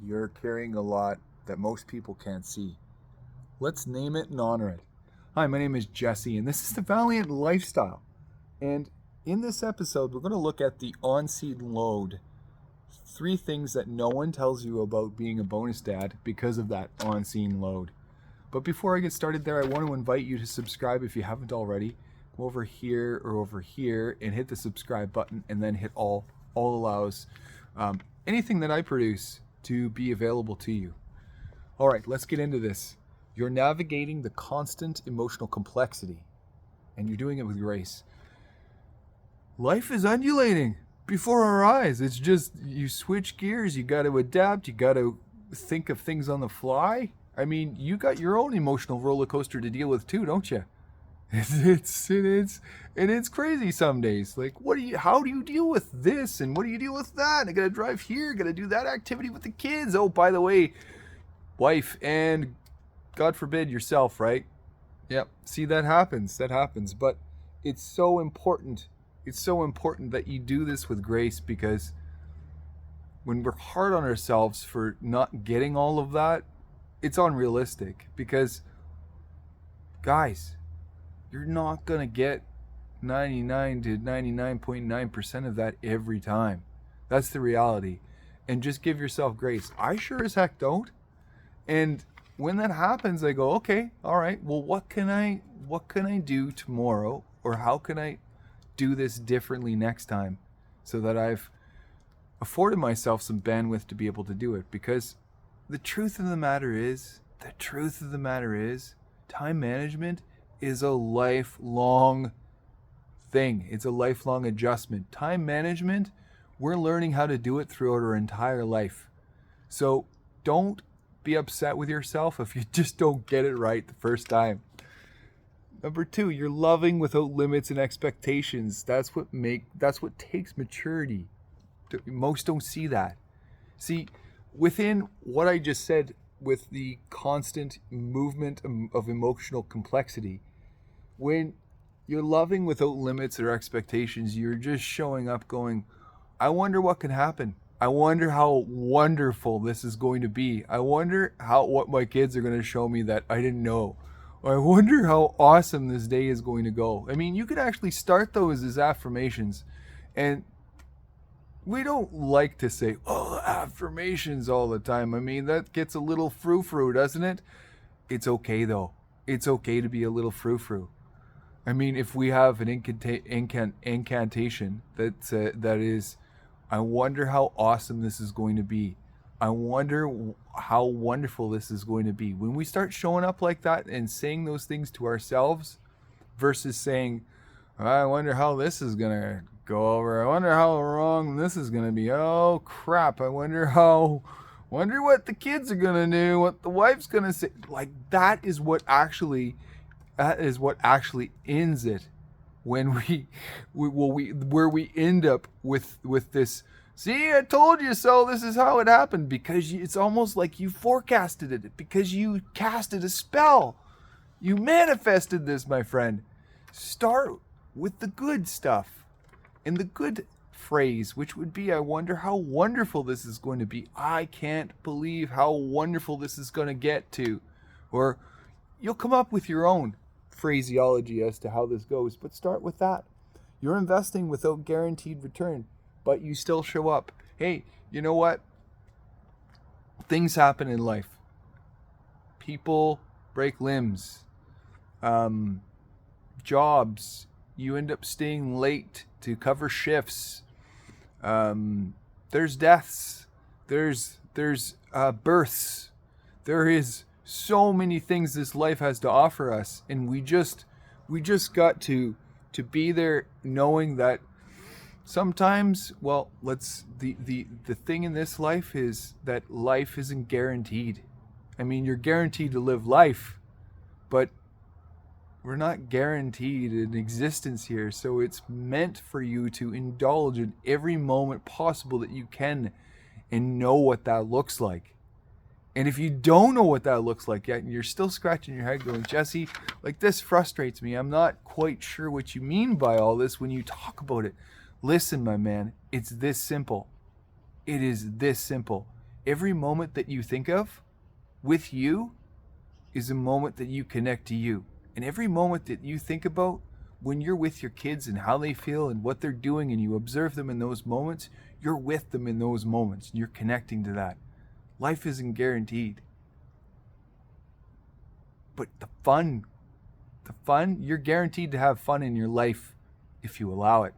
You're carrying a lot that most people can't see. Let's name it and honor it. Hi, my name is Jesse, and this is the Valiant Lifestyle. And in this episode, we're going to look at the on-scene load. Three things that no one tells you about being a bonus dad because of that on-scene load. But before I get started there, I want to invite you to subscribe if you haven't already. Go over here or over here and hit the subscribe button, and then hit all. All allows anything that I produce to be available to you. All right, let's get into this. You're navigating the constant emotional complexity, and you're doing it with grace. Life is undulating before our eyes. It's just you switch gears, you got to adapt, you got to think of things on the fly. I mean, you got your own emotional roller coaster to deal with too, don't you? It's crazy some days. Like, how do you deal with this and what do you deal with that? I gotta drive here, gotta do that activity with the kids. Oh, by the way, wife and God forbid yourself, right? Yep. See, that happens. That happens. But it's so important. It's so important that you do this with grace, because when we're hard on ourselves for not getting all of that, it's unrealistic. Because, guys, you're not going to get 99 to 99.9% of that every time. That's the reality. And just give yourself grace. I sure as heck don't. And when that happens, I go, okay, all right, well, what can I do tomorrow, or how can I do this differently next time, so that I've afforded myself some bandwidth to be able to do it? Because the truth of the matter is, time management is a lifelong thing. It's a lifelong adjustment. Time management, we're learning how to do it throughout our entire life. So don't be upset with yourself if you just don't get it right the first time. Number 2, you're loving without limits and expectations. That's what takes maturity. Most don't see that. See, within what I just said, with the constant movement of emotional complexity, when you're loving without limits or expectations, you're just showing up going, I wonder what can happen. I wonder how wonderful this is going to be. I wonder what my kids are going to show me that I didn't know. I wonder how awesome this day is going to go. I mean, you could actually start those as affirmations. And we don't like to say, oh, affirmations all the time. I mean, that gets a little frou-frou, doesn't it? It's okay, though. It's okay to be a little frou-frou. I mean, if we have an incantation that is, I wonder how awesome this is going to be. I wonder how wonderful this is going to be. When we start showing up like that and saying those things to ourselves, versus saying, I wonder how this is going to go over. I wonder how wrong this is going to be. Oh, crap. I wonder what the kids are going to do, what the wife's going to say. Like, that is what actually ends it, when we end up with this, see, I told you so, this is how it happened, because it's almost like you forecasted it, because you casted a spell, you manifested this, my friend. Start with the good stuff, and the good phrase, which would be, I wonder how wonderful this is going to be. I can't believe how wonderful this is going to get to. Or you'll come up with your own phraseology as to how this goes, but start with that. You're investing without guaranteed return, but you still show up. Hey, you know what? Things happen in life. People break limbs. Jobs. You end up staying late to cover shifts. There's deaths. There's births. There is so many things this life has to offer us, and we just got to be there, knowing that sometimes, well, the thing in this life is that life isn't guaranteed. I mean, you're guaranteed to live life, but we're not guaranteed an existence here. So it's meant for you to indulge in every moment possible that you can, and know what that looks like. And if you don't know what that looks like yet, and you're still scratching your head going, Jesse, like, this frustrates me, I'm not quite sure what you mean by all this when you talk about it. Listen, my man, it's this simple. It is this simple. every moment that you think of with you is a moment that you connect to you. And every moment that you think about when you're with your kids and how they feel and what they're doing, and you observe them in those moments, you're with them in those moments and you're connecting to that. Life isn't guaranteed. But the fun, you're guaranteed to have fun in your life if you allow it.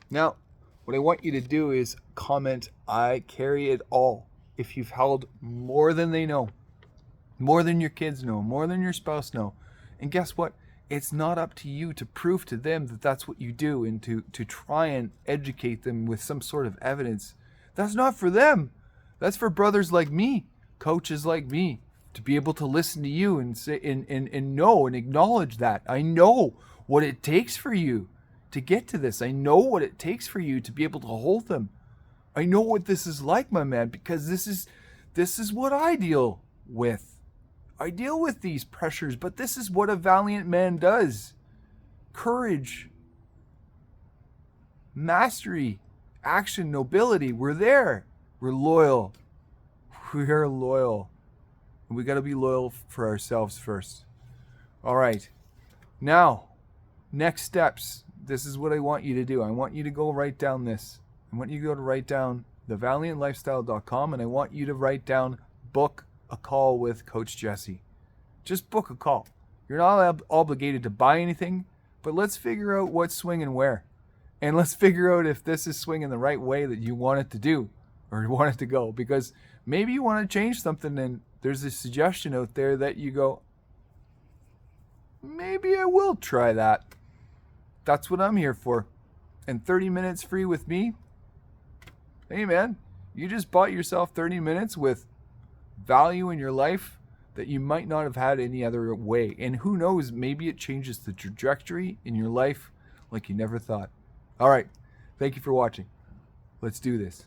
Now, what I want you to do is comment, I carry it all. If you've held more than they know, more than your kids know, more than your spouse know. And guess what? It's not up to you to prove to them that that's what you do and to try and educate them with some sort of evidence. That's not for them. That's for brothers like me, coaches like me, to be able to listen to you and say and know and acknowledge that. I know what it takes for you to get to this. I know what it takes for you to be able to hold them. I know what this is like, my man, because this is what I deal with. I deal with these pressures, but this is what a valiant man does. Courage, mastery, action, nobility. We're there. We're loyal. We're loyal. And we got to be loyal for ourselves first. All right. Now, next steps. This is what I want you to do. I want you to go write down this. I want you to go to write down thevaliantlifestyle.com, and I want you to write down book a call with Coach Jesse. Just book a call. You're not obligated to buy anything, but let's figure out what's swinging where. And let's figure out if this is swinging the right way that you want it to do or you want it to go. Because maybe you want to change something and there's a suggestion out there that you go, maybe I will try that. That's what I'm here for. And 30 minutes free with me. Hey man, you just bought yourself 30 minutes with value in your life that you might not have had any other way. And who knows, maybe it changes the trajectory in your life like you never thought. All right. Thank you for watching. Let's do this.